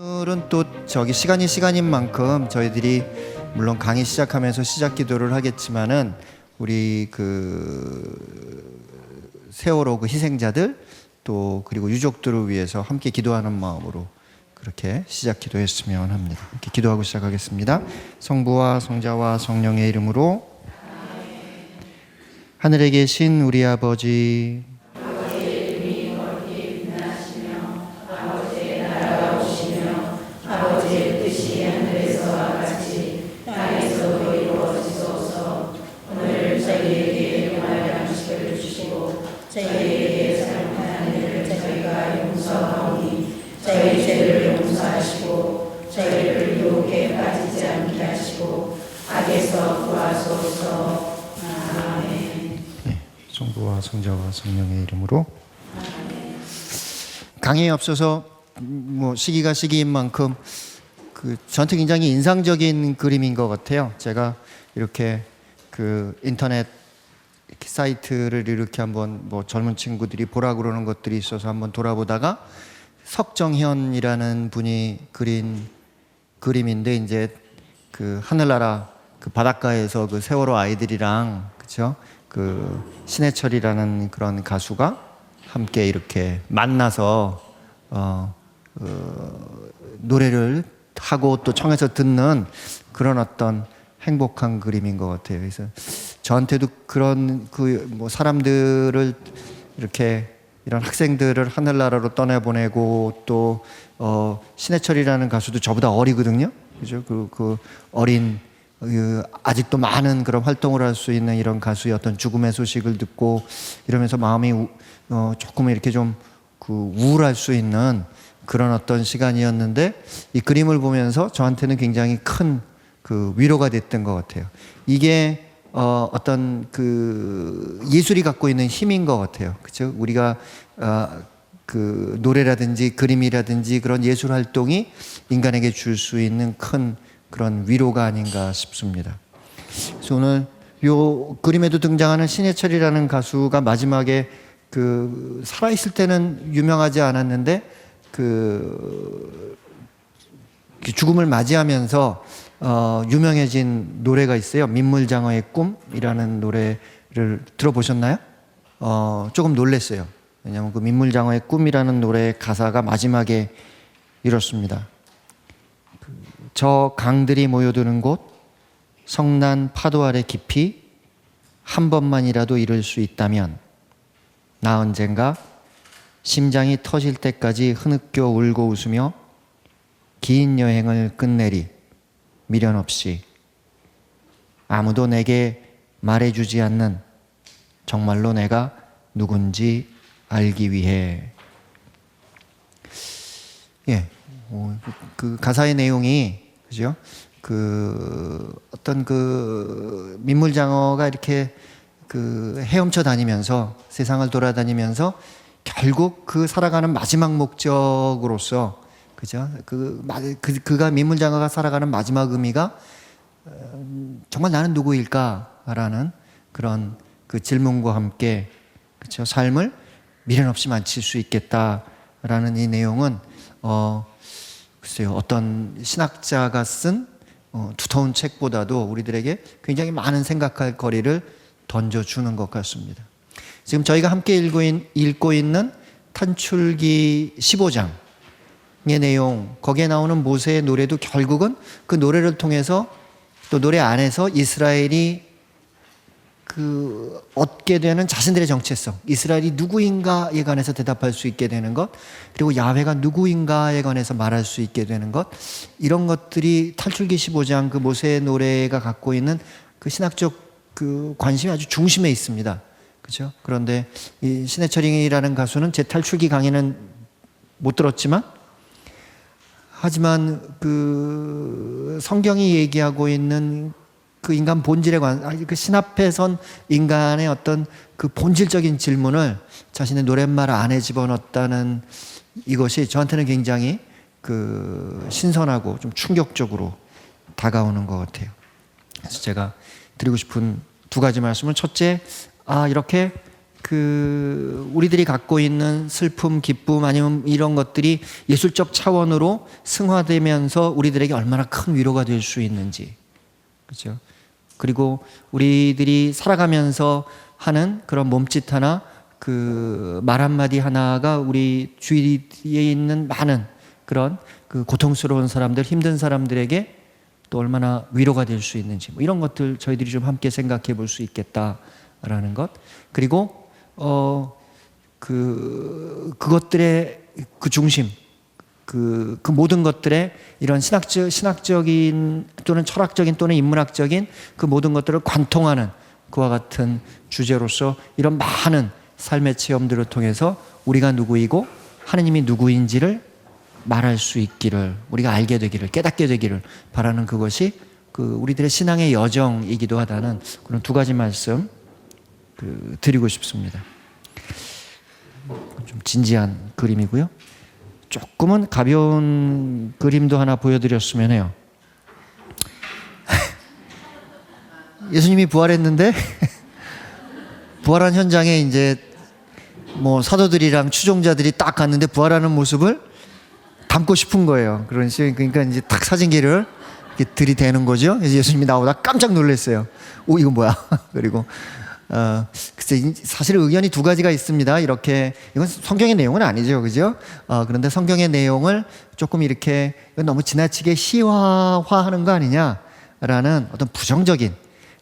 오늘은 또 시간이 시간인 만큼 저희들이 물론 강의 시작하면서 시작 기도를 하겠지만은 우리 세월호 희생자들 또 그리고 유족들을 위해서 함께 기도하는 마음으로 그렇게 시작 기도했으면 합니다. 이렇게 기도하고 시작하겠습니다. 성부와 성자와 성령의 이름으로. 하늘에 계신 우리 아버지, 저희에게 잘못한 일을 저희가 용서하오니 저희 죄를 용서하시고 저희를 유혹에 빠지지 않게 하시고 악에서 구하소서. 아멘. 네, 성부와 성자와 성령의 이름으로. 아멘. 강의에 앞서서 시기가 시기인 만큼 저한테 굉장히 인상적인 그림인 것 같아요. 제가 이렇게 인터넷 사이트를 이렇게 한번 젊은 친구들이 보라 그러는 것들이 있어서 한번 돌아보다가 석정현이라는 분이 그린 그림인데, 이제 하늘나라 바닷가에서 세월호 아이들이랑 그죠? 신해철이라는 그런 가수가 함께 이렇게 만나서 노래를 하고 또 청해서 듣는 그런 어떤 행복한 그림인 것 같아요. 그래서 저한테도 그런 사람들을 이렇게 이런 학생들을 하늘나라로 떠내보내고 또 신해철이라는 가수도 저보다 어리거든요. 그죠? 어린 아직도 많은 그런 활동을 할 수 있는 이런 가수의 어떤 죽음의 소식을 듣고 이러면서 마음이 조금 이렇게 좀 우울할 수 있는 그런 어떤 시간이었는데, 이 그림을 보면서 저한테는 굉장히 큰 위로가 됐던 것 같아요. 이게 어떤 예술이 갖고 있는 힘인 것 같아요. 그렇죠? 우리가 노래라든지 그림이라든지 그런 예술 활동이 인간에게 줄 수 있는 큰 그런 위로가 아닌가 싶습니다. 그래서 오늘 요 그림에도 등장하는 신해철이라는 가수가 마지막에 살아있을 때는 유명하지 않았는데 죽음을 맞이하면서 유명해진 노래가 있어요. 민물장어의 꿈이라는 노래를 들어보셨나요? 조금 놀랐어요. 왜냐하면 민물장어의 꿈이라는 노래의 가사가 마지막에 이렇습니다. 저 강들이 모여드는 곳, 성난 파도 아래 깊이 한 번만이라도 이룰 수 있다면 나 언젠가 심장이 터질 때까지 흐느껴 울고 웃으며 긴 여행을 끝내리. 미련 없이 아무도 내게 말해주지 않는 정말로 내가 누군지 알기 위해. 예, 가사의 내용이 그죠? 어떤 민물장어가 이렇게 헤엄쳐 다니면서 세상을 돌아다니면서 결국 살아가는 마지막 목적으로서, 그죠? 그가 민물장어가 살아가는 마지막 의미가 정말 나는 누구일까라는 그런 질문과 함께, 그죠? 삶을 미련 없이 마칠 수 있겠다라는 이 내용은 글쎄요, 어떤 신학자가 쓴 두터운 책보다도 우리들에게 굉장히 많은 생각할 거리를 던져주는 것 같습니다. 지금 저희가 함께 읽고 있는 탄출기 15장 의 내용, 거기에 나오는 모세의 노래도 결국은 그 노래를 통해서 또 노래 안에서 이스라엘이 얻게 되는 자신들의 정체성, 이스라엘이 누구인가에 관해서 대답할 수 있게 되는 것, 그리고 야훼가 누구인가에 관해서 말할 수 있게 되는 것, 이런 것들이 탈출기 15장 모세의 노래가 갖고 있는 신학적 관심이 아주 중심에 있습니다. 그렇죠? 그런데 이 신해철이라는 가수는 제 탈출기 강의는 못 들었지만, 하지만 성경이 얘기하고 있는 인간 본질에 관한 신 앞에 선 인간의 어떤 본질적인 질문을 자신의 노랫말 안에 집어넣었다는 이것이 저한테는 굉장히 신선하고 좀 충격적으로 다가오는 것 같아요. 그래서 제가 드리고 싶은 두 가지 말씀은, 첫째, 이렇게 우리들이 갖고 있는 슬픔, 기쁨 아니면 이런 것들이 예술적 차원으로 승화되면서 우리들에게 얼마나 큰 위로가 될 수 있는지, 그렇죠? 그리고 우리들이 살아가면서 하는 그런 몸짓 하나, 말 한마디 하나가 우리 주위에 있는 많은 그런 고통스러운 사람들, 힘든 사람들에게 또 얼마나 위로가 될 수 있는지, 뭐 이런 것들 저희들이 좀 함께 생각해 볼 수 있겠다라는 것. 그리고 그것들의 중심, 그 모든 것들의 이런 신학적인 또는 철학적인 또는 인문학적인 그 모든 것들을 관통하는 그와 같은 주제로서 이런 많은 삶의 체험들을 통해서 우리가 누구이고 하느님이 누구인지를 말할 수 있기를, 우리가 알게 되기를, 깨닫게 되기를 바라는 그것이 우리들의 신앙의 여정이기도 하다는 그런 두 가지 말씀 드리고 싶습니다. 좀 진지한 그림이고요. 조금은 가벼운 그림도 하나 보여드렸으면 해요. 예수님이 부활했는데 부활한 현장에 이제 뭐 사도들이랑 추종자들이 딱 갔는데 부활하는 모습을 담고 싶은 거예요. 그러니까 이제 딱 사진기를 이렇게 들이대는 거죠. 그래서 예수님이 나오다 깜짝 놀랐어요. 오, 이거 뭐야? 그리고 글쎄, 사실 의견이 두 가지가 있습니다. 이렇게, 이건 성경의 내용은 아니죠. 그죠? 그런데 성경의 내용을 조금 이렇게 너무 지나치게 시화하는 거 아니냐라는 어떤 부정적인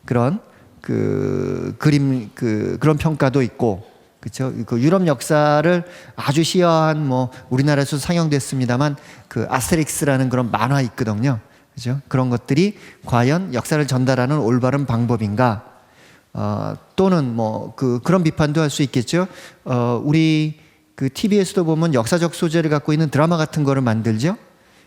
그런 그런 평가도 있고, 그렇죠? 유럽 역사를 아주 시화한 뭐 우리나라에서 상영됐습니다만 아스테릭스라는 그런 만화 있거든요. 그죠? 그런 것들이 과연 역사를 전달하는 올바른 방법인가? 또는 뭐 그런 비판도 할 수 있겠죠. 우리 TV에서도 보면 역사적 소재를 갖고 있는 드라마 같은 거를 만들죠.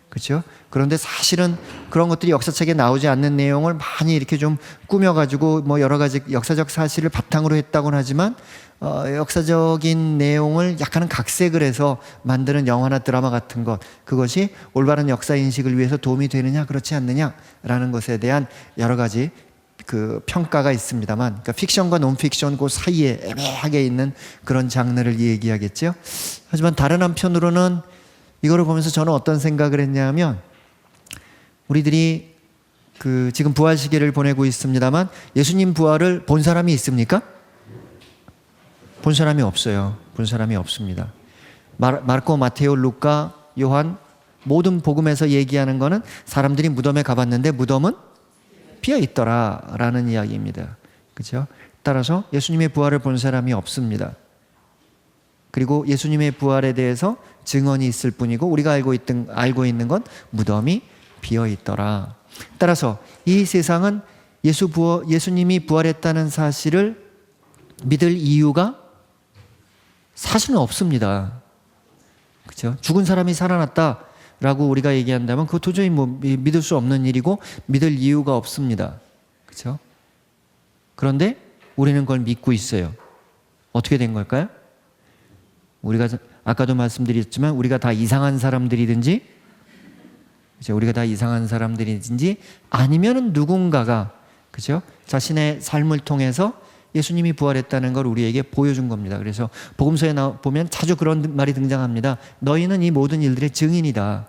그렇죠? 그런데 사실은 그런 것들이 역사책에 나오지 않는 내용을 많이 이렇게 좀 꾸며가지고 뭐 여러 가지 역사적 사실을 바탕으로 했다고는 하지만 역사적인 내용을 약간은 각색을 해서 만드는 영화나 드라마 같은 것, 그것이 올바른 역사 인식을 위해서 도움이 되느냐 그렇지 않느냐라는 것에 대한 여러 가지 평가가 있습니다만, 그러니까 픽션과 논픽션 그 사이에 애매하게 있는 그런 장르를 얘기하겠죠. 하지만 다른 한편으로는 이거를 보면서 저는 어떤 생각을 했냐면, 우리들이 지금 부활 시기를 보내고 있습니다만 예수님 부활을 본 사람이 있습니까? 본 사람이 없어요. 본 사람이 없습니다. 마르코, 마테오, 루카, 요한 모든 복음에서 얘기하는 거는 사람들이 무덤에 가봤는데 무덤은 비어 있더라라는 이야기입니다. 그렇죠? 따라서 예수님의 부활을 본 사람이 없습니다. 그리고 예수님의 부활에 대해서 증언이 있을 뿐이고 우리가 알고 있는 건 무덤이 비어 있더라. 따라서 이 세상은 예수님이 부활했다는 사실을 믿을 이유가 사실은 없습니다. 그렇죠? 죽은 사람이 살아났다라고 우리가 얘기한다면 그거 도저히 믿을 수 없는 일이고 믿을 이유가 없습니다. 그렇죠? 그런데 우리는 그걸 믿고 있어요. 어떻게 된 걸까요? 우리가 아까도 말씀드렸지만 우리가 다 이상한 사람들이든지, 그렇죠? 우리가 다 이상한 사람들이든지 아니면은 누군가가, 그렇죠? 자신의 삶을 통해서 예수님이 부활했다는 걸 우리에게 보여준 겁니다. 그래서 복음서에 보면 자주 그런 말이 등장합니다. 너희는 이 모든 일들의 증인이다.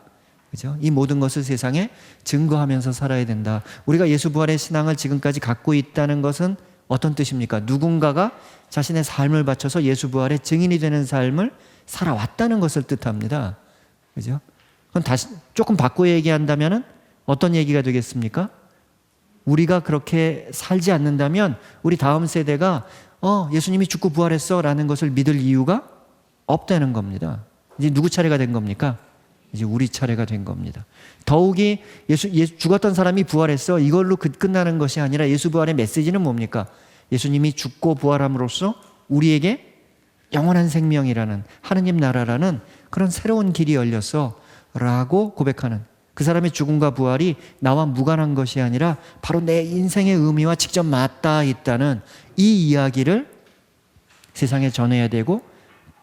그죠? 이 모든 것을 세상에 증거하면서 살아야 된다. 우리가 예수 부활의 신앙을 지금까지 갖고 있다는 것은 어떤 뜻입니까? 누군가가 자신의 삶을 바쳐서 예수 부활의 증인이 되는 삶을 살아왔다는 것을 뜻합니다. 그죠? 그럼 다시 조금 바꿔 얘기한다면은 어떤 얘기가 되겠습니까? 우리가 그렇게 살지 않는다면 우리 다음 세대가 예수님이 죽고 부활했어 라는 것을 믿을 이유가 없다는 겁니다. 이제 누구 차례가 된 겁니까? 이제 우리 차례가 된 겁니다. 더욱이 죽었던 사람이 부활했어 이걸로 끝나는 것이 아니라 예수 부활의 메시지는 뭡니까? 예수님이 죽고 부활함으로써 우리에게 영원한 생명이라는 하느님 나라라는 그런 새로운 길이 열렸어 라고 고백하는, 그 사람의 죽음과 부활이 나와 무관한 것이 아니라 바로 내 인생의 의미와 직접 맞닿아 있다는 이 이야기를 세상에 전해야 되고,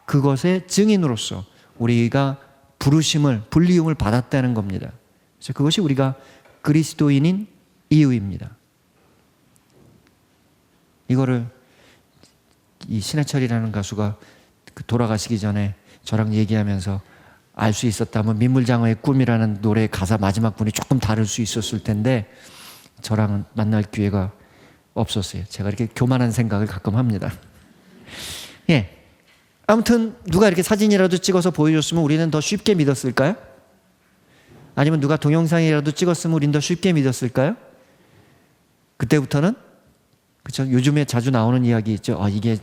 그것의 증인으로서 우리가 불리움을 받았다는 겁니다. 그래서 그것이 우리가 이 신해철이라는 가수가 그 돌아가시기 전에 저랑 얘기하면서 알 수 있었다면 민물장어의 꿈이라는 노래의 가사 마지막 분이 조금 다를 수 있었을 텐데 저랑은 만날 기회가 없었어요. 제가 이렇게 교만한 생각을 가끔 합니다. 예. 아무튼 누가 이렇게 사진이라도 찍어서 보여줬으면 우리는 더 쉽게 믿었을까요? 아니면 누가 동영상이라도 찍었으면 우리는 더 쉽게 믿었을까요? 그때부터는 그렇죠. 요즘에 자주 나오는 이야기 있죠. 이게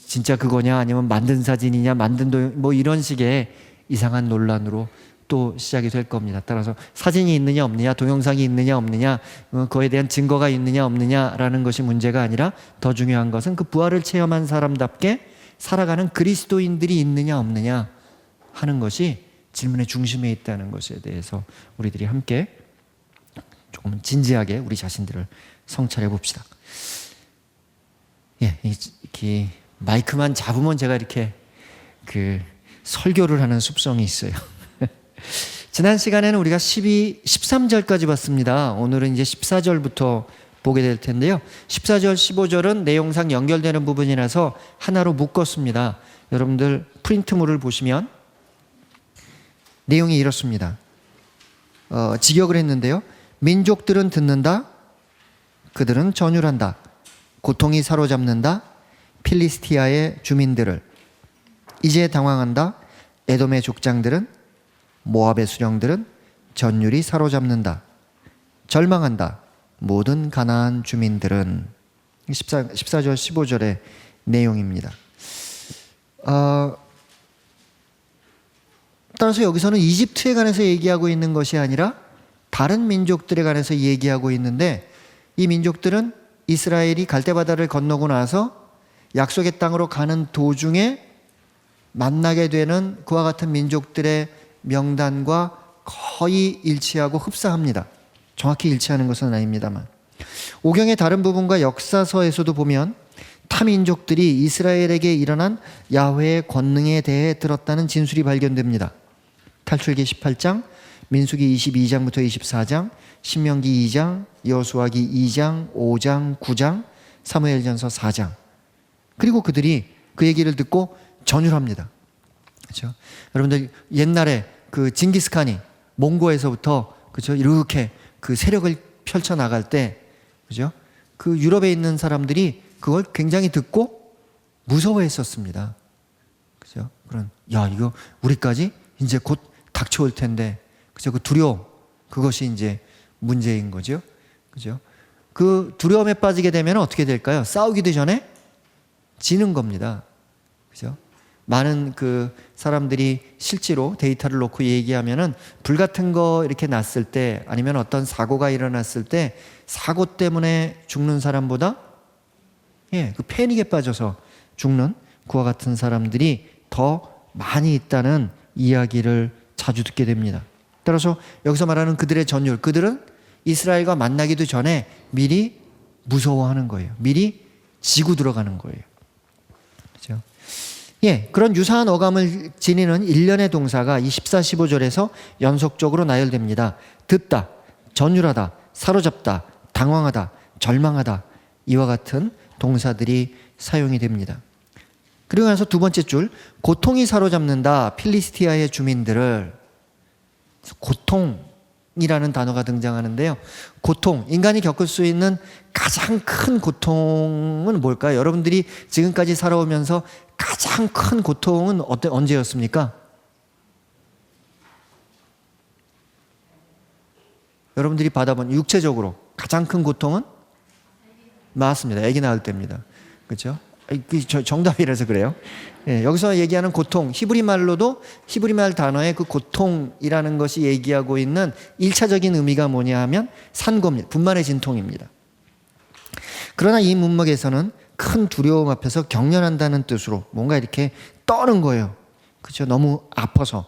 진짜 그거냐 아니면 만든 사진이냐 만든 뭐 이런 식의 이상한 논란으로 또 시작이 될 겁니다. 따라서 사진이 있느냐 없느냐 동영상이 있느냐 없느냐 그거에 대한 증거가 있느냐 없느냐라는 것이 문제가 아니라 더 중요한 것은 그 부활을 체험한 사람답게 살아가는 그리스도인들이 있느냐 없느냐 하는 것이 질문의 중심에 있다는 것에 대해서 우리들이 함께 조금 진지하게 우리 자신들을 성찰해 봅시다. 예, 이렇게 마이크만 잡으면 제가 이렇게 그 설교를 하는 습성이 있어요. 지난 시간에는 우리가 13절까지 봤습니다. 오늘은 이제 14절부터 보게 될 텐데요. 14절, 15절은 내용상 연결되는 부분이라서 하나로 묶었습니다. 여러분들 프린트물을 보시면 내용이 이렇습니다. 직역을 했는데요. 민족들은 듣는다. 그들은 전율한다. 고통이 사로잡는다. 필리스티아의 주민들을. 이제 당황한다. 에돔의 족장들은, 모압의 수령들은 전율이 사로잡는다. 절망한다. 모든 가나안 주민들은. 14절 15절의 내용입니다. 따라서 여기서는 이집트에 관해서 얘기하고 있는 것이 아니라 다른 민족들에 관해서 얘기하고 있는데, 이 민족들은 이스라엘이 갈대바다를 건너고 나서 약속의 땅으로 가는 도중에 만나게 되는 그와 같은 민족들의 명단과 거의 일치하고 흡사합니다. 정확히 일치하는 것은 아닙니다만, 오경의 다른 부분과 역사서에서도 보면 타민족들이 이스라엘에게 일어난 야훼의 권능에 대해 들었다는 진술이 발견됩니다. 탈출기 18장, 민수기 22장부터 24장, 신명기 2장, 여호수아기 2장, 5장, 9장, 사무엘전서 4장. 그리고 그들이 그 얘기를 듣고 전율합니다. 그렇죠? 여러분들 옛날에 그 징기스칸이 몽고에서부터 그렇죠? 이렇게 그 세력을 펼쳐 나갈 때, 그죠? 그 유럽에 있는 사람들이 그걸 굉장히 듣고 무서워했었습니다. 그죠? 그런, 야, 이거 우리까지 이제 곧 닥쳐올 텐데, 그죠? 그 두려움, 그것이 이제 문제인 거죠. 그죠? 그 두려움에 빠지게 되면 어떻게 될까요? 싸우기도 전에 지는 겁니다. 그죠? 많은 그 사람들이 실제로 데이터를 놓고 얘기하면은 불 같은 거 이렇게 났을 때, 아니면 어떤 사고가 일어났을 때 사고 때문에 죽는 사람보다 그 패닉에 빠져서 죽는 그와 같은 사람들이 더 많이 있다는 이야기를 자주 듣게 됩니다. 따라서 여기서 말하는 그들의 전율, 그들은 이스라엘과 만나기도 전에 미리 무서워하는 거예요. 미리 지고 들어가는 거예요. 그렇죠? 그런 유사한 어감을 지니는 일련의 동사가 이 14, 15절에서 연속적으로 나열됩니다. 듣다, 전율하다, 사로잡다, 당황하다, 절망하다, 이와 같은 동사들이 사용이 됩니다. 그리고 나서 두 번째 줄, 고통이 사로잡는다 필리스티아의 주민들을. 고통이라는 단어가 등장하는데요. 고통, 인간이 겪을 수 있는 가장 큰 고통은 뭘까요? 여러분들이 지금까지 살아오면서 가장 큰 고통은 언제였습니까? 여러분들이 받아본 육체적으로 가장 큰 고통은? 맞습니다. 아기 낳을 때입니다. 그렇죠? 정답이라서 그래요. 여기서 얘기하는 고통, 히브리 말로도 히브리 말 단어의 그 고통이라는 것이 얘기하고 있는 1차적인 의미가 뭐냐 하면 산고입니다. 분만의 진통입니다. 그러나 이 문맥에서는 큰 두려움 앞에서 경련한다는 뜻으로 뭔가 이렇게 떠는 거예요. 그렇죠? 너무 아파서,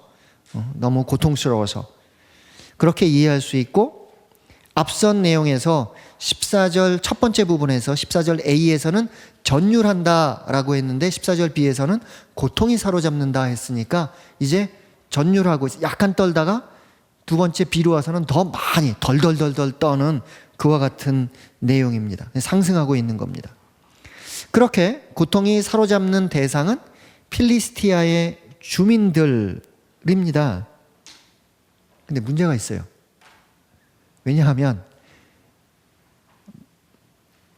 너무 고통스러워서. 그렇게 이해할 수 있고, 앞선 내용에서 14절 첫 번째 부분에서 14절 A에서는 전율한다라고 했는데 14절 B에서는 고통이 사로잡는다 했으니까 이제 전율하고 약간 떨다가 두 번째 B로 와서는 더 많이 덜덜덜덜 떠는 그와 같은 내용입니다. 상승하고 있는 겁니다. 그렇게 고통이 사로잡는 대상은 필리스티아의 주민들입니다. 근데 문제가 있어요. 왜냐하면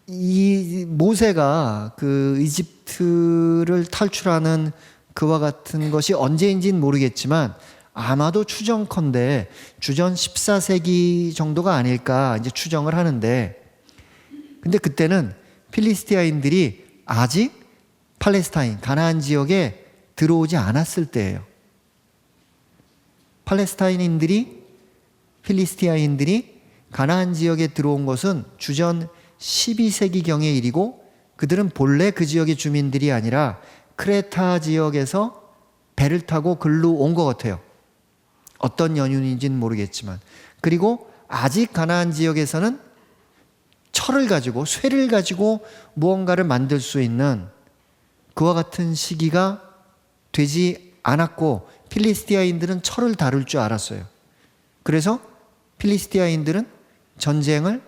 이 모세가 그 이집트를 탈출하는 그와 같은 것이 언제인지는 모르겠지만 아마도 추정컨대 주전 14세기 정도가 아닐까 이제 추정을 하는데, 근데 그때는 필리스티아인들이 아직 팔레스타인 가나안 지역에 들어오지 않았을 때예요. 팔레스타인인들이 필리스티아인들이 가나안 지역에 들어온 것은 주전 12세기경의 일이고, 그들은 본래 그 지역의 주민들이 아니라 크레타 지역에서 배를 타고 글로 온 것 같아요. 어떤 연유인지는 모르겠지만. 그리고 아직 가나안 지역에서는 철을 가지고 쇠를 가지고 무언가를 만들 수 있는 그와 같은 시기가 되지 않았고, 필리스티아인들은 철을 다룰 줄 알았어요. 그래서 필리스티아인들은 전쟁을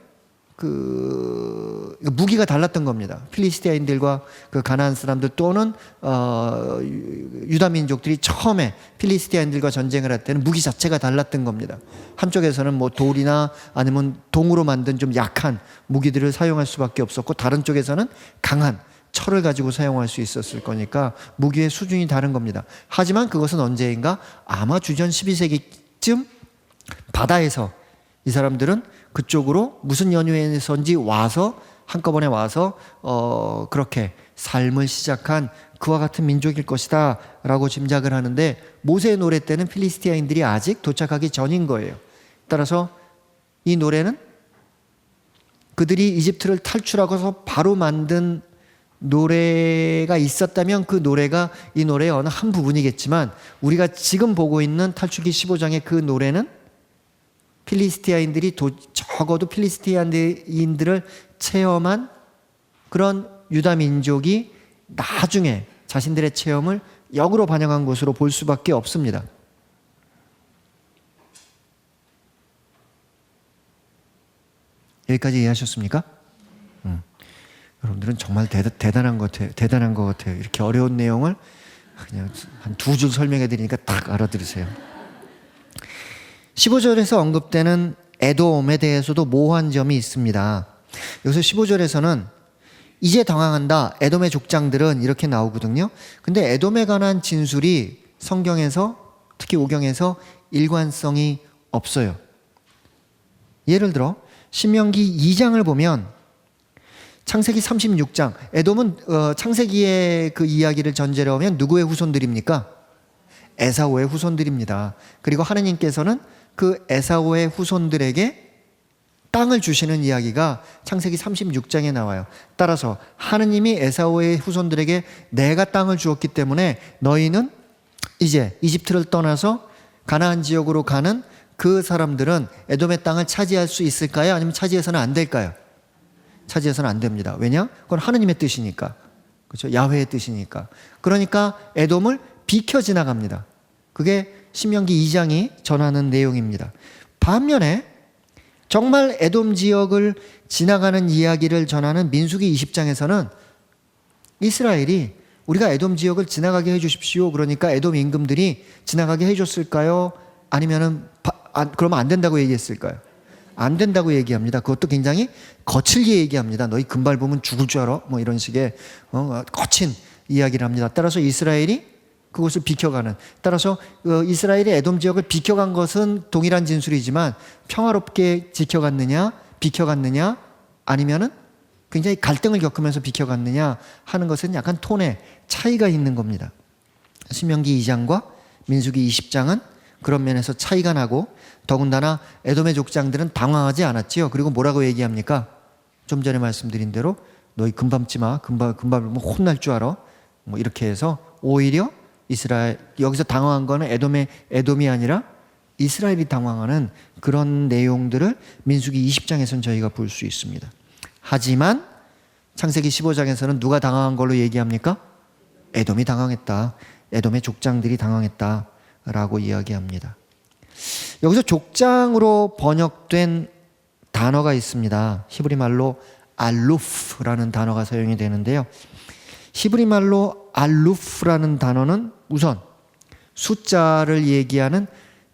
무기가 달랐던 겁니다. 필리스티아인들과 그 가나안 사람들 또는 유다 민족들이 처음에 필리스티아인들과 전쟁을 할 때는 무기 자체가 달랐던 겁니다. 한쪽에서는 뭐 돌이나 아니면 동으로 만든 좀 약한 무기들을 사용할 수밖에 없었고, 다른 쪽에서는 강한 철을 가지고 사용할 수 있었을 거니까 무기의 수준이 다른 겁니다. 하지만 그것은 언제인가 아마 주전 12세기쯤 바다에서 이 사람들은 그쪽으로 무슨 연유에서인지 와서 한꺼번에 와서 그렇게 삶을 시작한 그와 같은 민족일 것이다 라고 짐작을 하는데, 모세의 노래 때는 필리스티아인들이 아직 도착하기 전인 거예요. 따라서 이 노래는 그들이 이집트를 탈출하고서 바로 만든 노래가 있었다면 그 노래가 이 노래의 어느 한 부분이겠지만, 우리가 지금 보고 있는 탈출기 15장의 그 노래는 필리스티아인들이 적어도 필리스티아인들을 체험한 그런 유다 민족이 나중에 자신들의 체험을 역으로 반영한 것으로 볼 수밖에 없습니다. 여기까지 이해하셨습니까? 여러분들은 정말 대단한 것 같아요. 대단한 것 같아요. 이렇게 어려운 내용을 그냥 한 2줄 설명해 드리니까 딱 알아들으세요. 15절에서 언급되는 에돔에 대해서도 모호한 점이 있습니다. 여기서 15절에서는 이제 당황한다, 에돔의 족장들은 이렇게 나오거든요. 근데 에돔에 관한 진술이 성경에서, 특히 오경에서 일관성이 없어요. 예를 들어 신명기 2장을 보면 창세기 36장, 에돔은 창세기의 그 이야기를 전제로 하면 누구의 후손들입니까? 에사오의 후손들입니다. 그리고 하느님께서는 그 에사오의 후손들에게 땅을 주시는 이야기가 창세기 36장에 나와요. 따라서 하느님이 에사오의 후손들에게 내가 땅을 주었기 때문에 너희는 이제 이집트를 떠나서 가나안 지역으로 가는 그 사람들은 에돔의 땅을 차지할 수 있을까요? 아니면 차지해서는 안 될까요? 차지해서는 안 됩니다. 왜냐? 그건 하느님의 뜻이니까. 그렇죠? 야훼의 뜻이니까. 그러니까 에돔을 비켜 지나갑니다. 그게 신명기 2장이 전하는 내용입니다. 반면에 정말 에돔 지역을 지나가는 이야기를 전하는 민수기 20장에서는 이스라엘이 우리가 에돔 지역을 지나가게 해주십시오. 그러니까 에돔 임금들이 지나가게 해줬을까요? 아니면은 그러면 안 된다고 얘기했을까요? 안 된다고 얘기합니다. 그것도 굉장히 거칠게 얘기합니다. 너희 금발 보면 죽을 줄 알아? 뭐 이런 식의 거친 이야기를 합니다. 따라서 이스라엘이 그것을 비켜가는, 따라서 이스라엘이 에돔 지역을 비켜간 것은 동일한 진술이지만 평화롭게 지켜갔느냐 비켜갔느냐 아니면은 굉장히 갈등을 겪으면서 비켜갔느냐 하는 것은 약간 톤의 차이가 있는 겁니다. 신명기 2장과 민수기 20장은 그런 면에서 차이가 나고, 더군다나 에돔의 족장들은 당황하지 않았지요. 그리고 뭐라고 얘기합니까? 좀 전에 말씀드린 대로 너희 금밟지 마. 금발 보면 혼날 줄 알아. 뭐 이렇게 해서 오히려 이스라엘, 여기서 당황한 거는 에돔이 아니라 이스라엘이 당황하는 그런 내용들을 민수기 20장에서는 저희가 볼 수 있습니다. 하지만 창세기 15장에서는 누가 당황한 걸로 얘기합니까? 에돔이 당황했다. 에돔의 족장들이 당황했다 라고 이야기합니다. 여기서 족장으로 번역된 단어가 있습니다. 히브리 말로 알루프라는 단어가 사용이 되는데요. 히브리 말로 알루프라는 단어는 우선 숫자를 얘기하는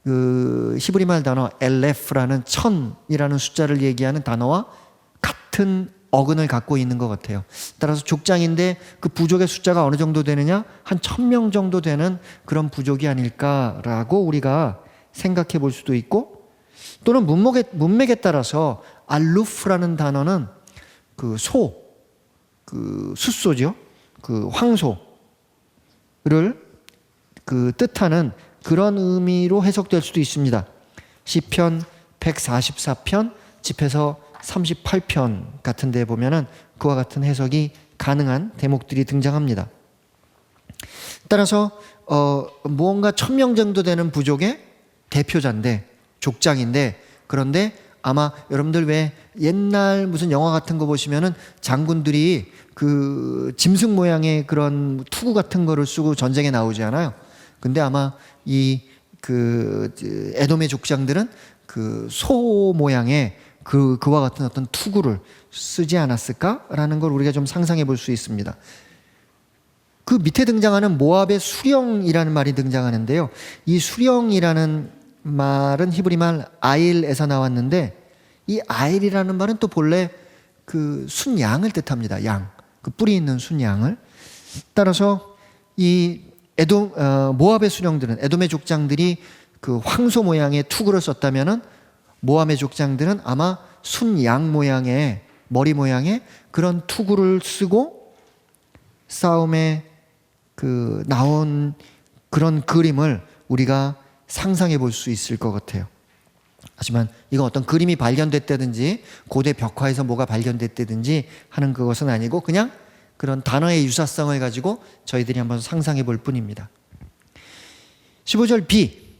그 히브리 말 단어 엘레프라는 1000이라는 숫자를 얘기하는 단어와 같은 어근을 갖고 있는 것 같아요. 따라서 족장인데 그 부족의 숫자가 어느 정도 되느냐? 한 1000명 정도 되는 그런 부족이 아닐까라고 우리가 생각해 볼 수도 있고, 또는 문맥에 따라서 알루프라는 단어는 그 숫소죠. 그 황소를 그 뜻하는 그런 의미로 해석될 수도 있습니다. 시편 144편 집에서 38편 같은 데 보면은 그와 같은 해석이 가능한 대목들이 등장합니다. 따라서 무언가 1000명 정도 되는 부족의 대표자인데, 족장인데, 그런데 아마 여러분들 왜 옛날 무슨 영화 같은 거 보시면은 장군들이 그 짐승 모양의 그런 투구 같은 거를 쓰고 전쟁에 나오지 않아요? 근데 아마 에돔의 족장들은 그 소 모양의 그와 같은 어떤 투구를 쓰지 않았을까라는 걸 우리가 좀 상상해 볼 수 있습니다. 그 밑에 등장하는 모압의 수령이라는 말이 등장하는데요. 이 수령이라는 말은 히브리 말 아일에서 나왔는데, 이 아일이라는 말은 또 본래 그 순양을 뜻합니다. 양, 그 뿌리 있는 순양을. 따라서 이 모압의 수령들은, 에돔의 족장들이 그 황소 모양의 투구를 썼다면은 모압의 족장들은 아마 순양 모양의 머리 모양의 그런 투구를 쓰고 싸움에 그 나온 그런 그림을 우리가 상상해 볼 수 있을 것 같아요. 하지만 이건 어떤 그림이 발견됐다든지 고대 벽화에서 뭐가 발견됐다든지 하는 그것은 아니고 그냥 그런 단어의 유사성을 가지고 저희들이 한번 상상해 볼 뿐입니다. 15절 B,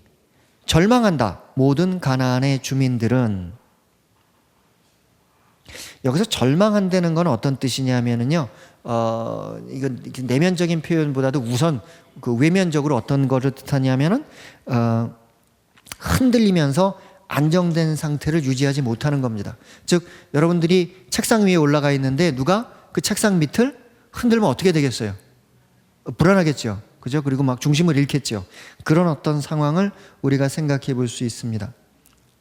절망한다 모든 가나안의 주민들은. 여기서 절망한다는 건 어떤 뜻이냐면은요, 이건 내면적인 표현보다도 우선 그 외면적으로 어떤 거를 뜻하냐면은 흔들리면서 안정된 상태를 유지하지 못하는 겁니다. 즉 여러분들이 책상 위에 올라가 있는데 누가 그 책상 밑을 흔들면 어떻게 되겠어요? 불안하겠죠. 그죠? 그리고 막 중심을 잃겠죠. 그런 어떤 상황을 우리가 생각해 볼 수 있습니다.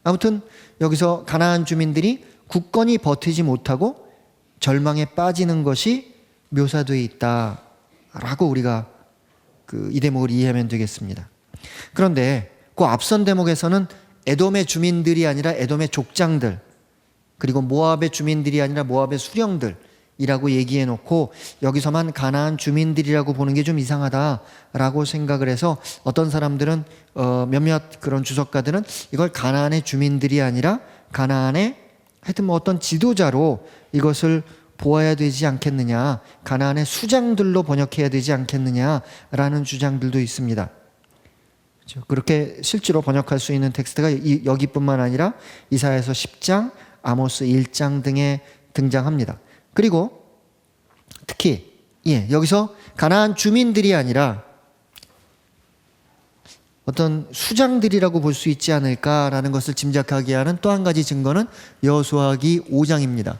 아무튼 여기서 가나안 주민들이 굳건히 버티지 못하고 절망에 빠지는 것이 묘사되어 있다라고 우리가 이 대목을 이해하면 되겠습니다. 그런데 그 앞선 대목에서는 에돔의 주민들이 아니라 에돔의 족장들, 그리고 모압의 주민들이 아니라 모압의 수령들이라고 얘기해 놓고 여기서만 가나안 주민들이라고 보는 게 좀 이상하다라고 생각을 해서 어떤 사람들은 몇몇 그런 주석가들은 이걸 가나안의 주민들이 아니라 가나안의 하여튼 뭐 어떤 지도자로 이것을 보아야 되지 않겠느냐, 가나안의 수장들로 번역해야 되지 않겠느냐라는 주장들도 있습니다. 그렇게 실제로 번역할 수 있는 텍스트가 여기뿐만 아니라 이사야서 10장, 아모스 1장 등에 등장합니다. 그리고 특히 여기서 가나안 주민들이 아니라 어떤 수장들이라고 볼 수 있지 않을까라는 것을 짐작하게 하는 또 한 가지 증거는 여호수아기 5장입니다.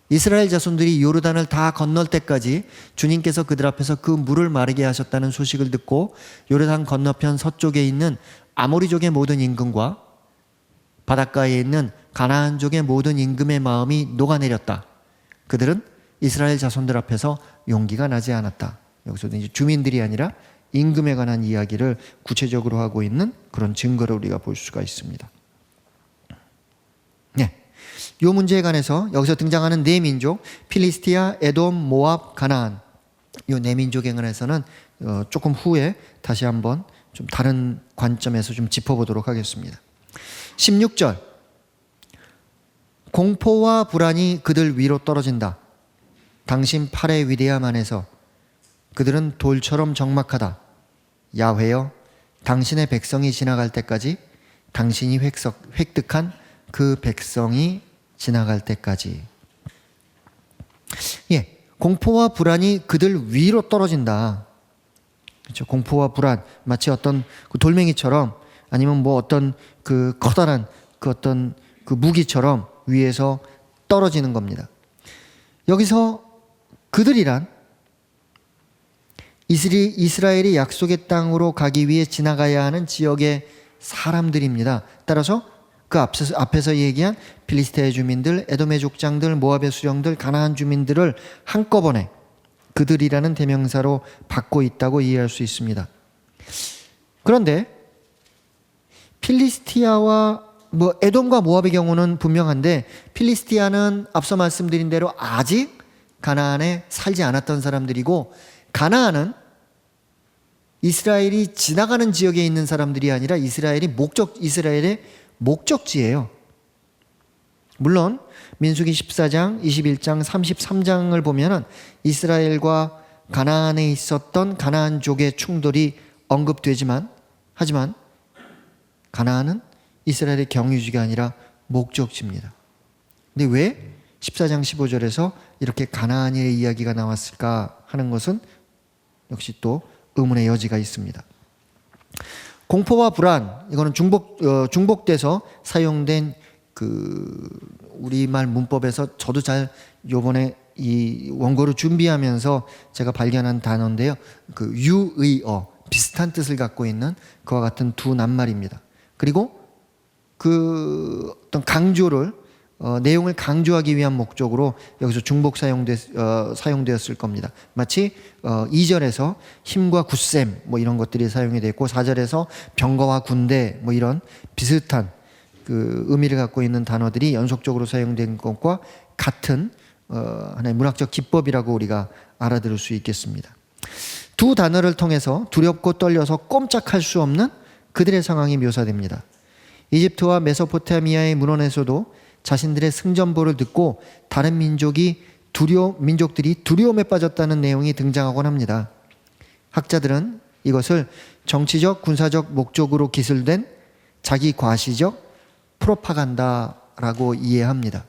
이스라엘 자손들이 요르단을 다 건널 때까지 주님께서 그들 앞에서 그 물을 마르게 하셨다는 소식을 듣고 요르단 건너편 서쪽에 있는 아모리족의 모든 임금과 바닷가에 있는 가나안족의 모든 임금의 마음이 녹아내렸다. 그들은 이스라엘 자손들 앞에서 용기가 나지 않았다. 여기서도 이제 주민들이 아니라 임금에 관한 이야기를 구체적으로 하고 있는 그런 증거를 우리가 볼 수가 있습니다. 이 문제에 관해서 여기서 등장하는 네 민족, 필리스티아, 에돔, 모압, 가나안, 이 네 민족에 관해서는 조금 후에 다시 한번 좀 다른 관점에서 좀 짚어보도록 하겠습니다. 16절, 공포와 불안이 그들 위로 떨어진다. 당신 팔의 위대함 안에서 그들은 돌처럼 적막하다. 야훼여, 당신의 백성이 지나갈 때까지, 당신이 획득한 그 백성이 지나갈 때까지. 공포와 불안이 그들 위로 떨어진다. 그렇죠? 공포와 불안, 마치 어떤 그 돌멩이처럼 아니면 뭐 어떤 그 커다란 그 어떤 그 무기처럼 위에서 떨어지는 겁니다. 여기서 그들이란 이스라엘이 약속의 땅으로 가기 위해 지나가야 하는 지역의 사람들입니다. 따라서 그 앞에서 얘기한 필리스테의 주민들, 에돔의 족장들, 모압의 수령들, 가나안 주민들을 한꺼번에 그들이라는 대명사로 받고 있다고 이해할 수 있습니다. 그런데 필리스티아와 에돔과 모압의 경우는 분명한데, 필리스티아는 앞서 말씀드린 대로 아직 가나안에 살지 않았던 사람들이고, 가나안은 이스라엘이 지나가는 지역에 있는 사람들이 아니라 이스라엘의 목적지예요. 물론 민수기 14장, 21장, 33장을 보면은 이스라엘과 가나안에 있었던 가나안족의 충돌이 언급되지만, 하지만 가나안은 이스라엘의 경유지가 아니라 목적지입니다. 근데 왜 14장 15절에서 이렇게 가나안의 이야기가 나왔을까 하는 것은 역시 또 의문의 여지가 있습니다. 공포와 불안, 이거는 중복돼서 사용된 그 우리말 문법에서 저도 잘 요번에 이 원고를 준비하면서 제가 발견한 단어인데요. 그 유의어, 비슷한 뜻을 갖고 있는 그와 같은 두 낱말입니다. 그리고 그 어떤 강조를 내용을 강조하기 위한 목적으로 여기서 중복 사용되었을 겁니다. 마치 2절에서 힘과 굳셈 뭐 이런 것들이 사용이 됐고, 4절에서 병거와 군대 뭐 이런 비슷한 그 의미를 갖고 있는 단어들이 연속적으로 사용된 것과 같은 하나의 문학적 기법이라고 우리가 알아들을 수 있겠습니다. 두 단어를 통해서 두렵고 떨려서 꼼짝할 수 없는 그들의 상황이 묘사됩니다. 이집트와 메소포타미아의 문헌에서도 자신들의 승전보를 듣고 다른 민족들이 두려움에 빠졌다는 내용이 등장하곤 합니다. 학자들은 이것을 정치적, 군사적 목적으로 기술된 자기 과시적 프로파간다라고 이해합니다.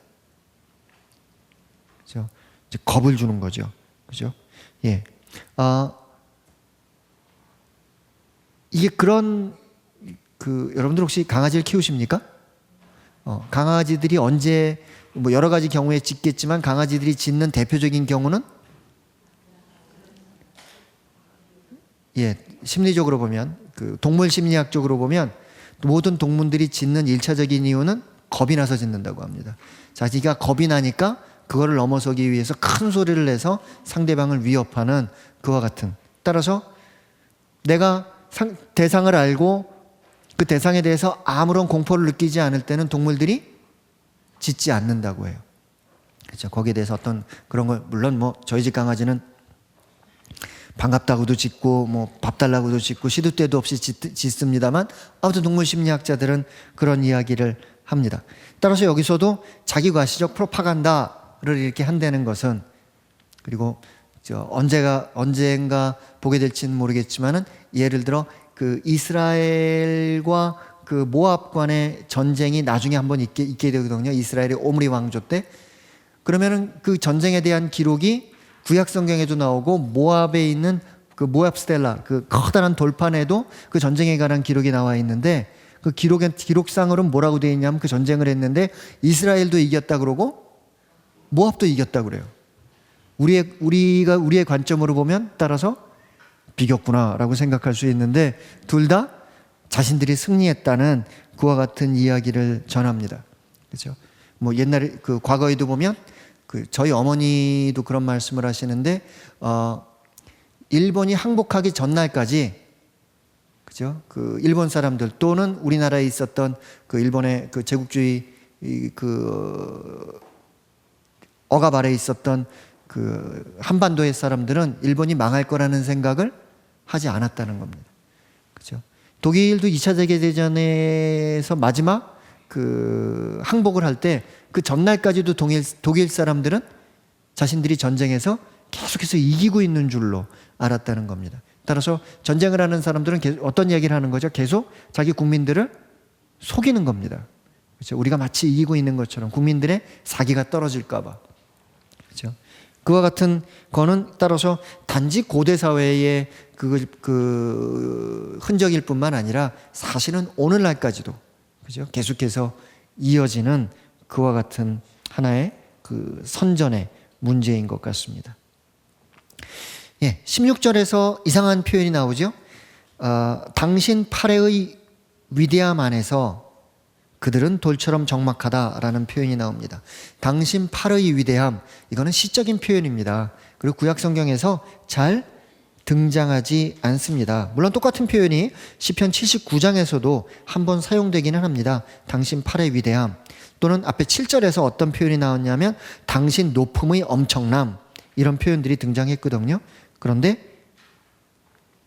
그렇죠? 이제 겁을 주는 거죠. 그죠? 예. 이게 그런 여러분들 혹시 강아지를 키우십니까? 강아지들이 언제 뭐 여러 가지 경우에 짖겠지만 강아지들이 짖는 대표적인 경우는 심리적으로 보면 그 동물 심리학적으로 보면 모든 동물들이 짖는 1차적인 이유는 겁이 나서 짖는다고 합니다. 자기가 겁이 나니까 그거를 넘어서기 위해서 큰 소리를 내서 상대방을 위협하는 그와 같은. 따라서 내가 대상을 알고 그 대상에 대해서 아무런 공포를 느끼지 않을 때는 동물들이 짖지 않는다고 해요. 그렇죠. 거기에 대해서 어떤 그런 걸, 물론 뭐 저희 집 강아지는 반갑다고도 짖고 뭐 밥 달라고도 짖고 시도 때도 없이 짖습니다만, 아무튼 동물 심리학자들은 그런 이야기를 합니다. 따라서 여기서도 자기 과시적 프로파간다를 이렇게 한다는 것은, 그리고 언젠가 보게 될지는 모르겠지만은 예를 들어 그 이스라엘과 그 모압 간의 전쟁이 나중에 한번 있게 되거든요. 이스라엘의 오므리 왕조 때. 그러면은 그 전쟁에 대한 기록이 구약 성경에도 나오고 모압에 있는 그 모압 스텔라, 그 커다란 돌판에도 그 전쟁에 관한 기록이 나와 있는데, 그 기록상으로는 뭐라고 되어 있냐면 그 전쟁을 했는데 이스라엘도 이겼다 그러고 모압도 이겼다 그래요. 우리의 관점으로 보면 따라서 비겼구나라고 생각할 수 있는데, 둘 다 자신들이 승리했다는 그와 같은 이야기를 전합니다. 그렇죠? 뭐 옛날에 그 과거에도 보면 그 저희 어머니도 그런 말씀을 하시는데, 일본이 항복하기 전날까지, 그죠? 그 일본 사람들 또는 우리나라에 있었던 그 일본의 그 제국주의 그 억압 아래에 있었던 그 한반도의 사람들은 일본이 망할 거라는 생각을 하지 않았다는 겁니다. 그렇죠? 독일도 2차 세계대전에서 마지막 그 항복을 할 때 그 전날까지도 독일 사람들은 자신들이 전쟁에서 계속해서 이기고 있는 줄로 알았다는 겁니다. 따라서 전쟁을 하는 사람들은 어떤 이야기를 하는 거죠? 계속 자기 국민들을 속이는 겁니다. 그렇죠? 우리가 마치 이기고 있는 것처럼 국민들의 사기가 떨어질까 봐. 그렇죠? 그와 같은 거는 따라서 단지 고대 사회의 그 흔적일 뿐만 아니라 사실은 오늘날까지도, 그죠? 계속해서 이어지는 그와 같은 하나의 그 선전의 문제인 것 같습니다. 예, 16절에서 이상한 표현이 나오죠. 당신 팔의 위대함 안에서 그들은 돌처럼 적막하다라는 표현이 나옵니다. 당신 팔의 위대함, 이거는 시적인 표현입니다. 그리고 구약 성경에서 잘 등장하지 않습니다. 물론 똑같은 표현이 시편 79장에서도 한번 사용되기는 합니다. 당신 팔의 위대함, 또는 앞에 7절에서 어떤 표현이 나왔냐면 당신 높음의 엄청남, 이런 표현들이 등장했거든요. 그런데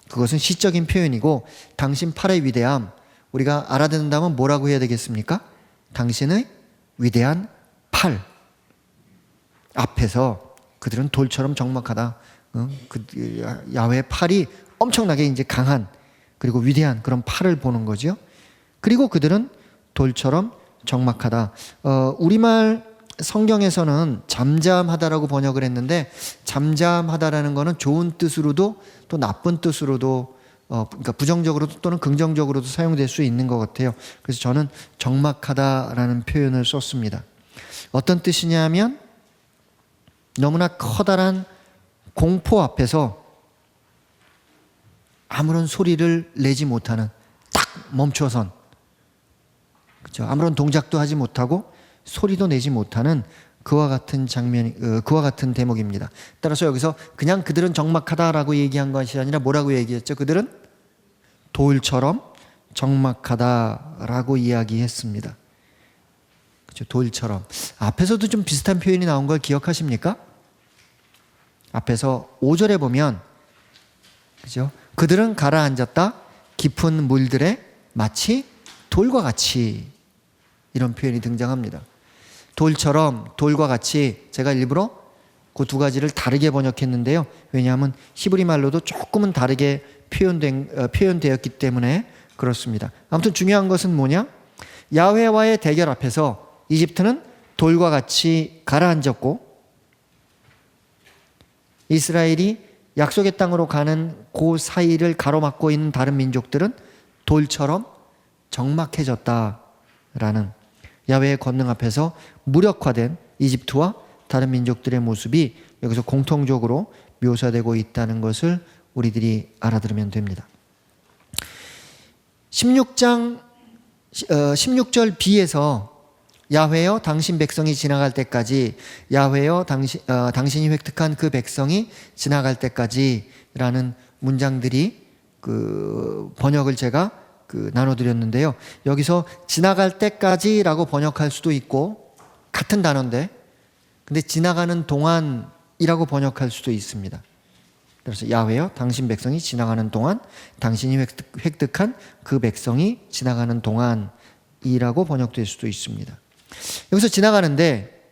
그것은 시적인 표현이고, 당신 팔의 위대함, 우리가 알아듣는다면 뭐라고 해야 되겠습니까? 당신의 위대한 팔 앞에서 그들은 돌처럼 적막하다. 야훼의 팔이 엄청나게 이제 강한, 그리고 위대한 그런 팔을 보는 거죠. 그리고 그들은 돌처럼 적막하다. 우리말 성경에서는 잠잠하다라고 번역을 했는데, 잠잠하다라는 거는 좋은 뜻으로도 또 나쁜 뜻으로도 그러니까 부정적으로도 또는 긍정적으로도 사용될 수 있는 것 같아요. 그래서 저는 적막하다라는 표현을 썼습니다. 어떤 뜻이냐면 너무나 커다란 공포 앞에서 아무런 소리를 내지 못하는, 딱 멈춰선, 그렇죠? 아무런 동작도 하지 못하고 소리도 내지 못하는 그와 같은 그와 같은 대목입니다. 따라서 여기서 그냥 그들은 적막하다라고 얘기한 것이 아니라 뭐라고 얘기했죠? 그들은 돌처럼 적막하다라고 이야기했습니다. 그렇죠? 돌처럼. 앞에서도 좀 비슷한 표현이 나온 걸 기억하십니까? 앞에서 5절에 보면, 그죠? 그들은 가라앉았다 깊은 물들에 마치 돌과 같이, 이런 표현이 등장합니다. 돌처럼, 돌과 같이, 제가 일부러 그 두 가지를 다르게 번역했는데요. 왜냐하면 히브리 말로도 조금은 다르게 표현되었기 때문에 그렇습니다. 아무튼 중요한 것은 뭐냐? 야훼와의 대결 앞에서 이집트는 돌과 같이 가라앉았고, 이스라엘이 약속의 땅으로 가는 그 사이를 가로막고 있는 다른 민족들은 돌처럼 적막해졌다라는, 야훼의 권능 앞에서 무력화된 이집트와 다른 민족들의 모습이 여기서 공통적으로 묘사되고 있다는 것을 우리들이 알아들으면 됩니다. 16장 16절 B에서 야훼여 당신 백성이 지나갈 때까지, 야훼여 당신이 획득한 그 백성이 지나갈 때까지라는 문장들이 그 번역을 제가 나눠드렸는데요. 여기서 지나갈 때까지라고 번역할 수도 있고, 같은 단어인데 근데 지나가는 동안이라고 번역할 수도 있습니다. 그래서 야훼여 당신 백성이 지나가는 동안, 당신이 획득한 그 백성이 지나가는 동안이라고 번역될 수도 있습니다. 여기서 지나가는데,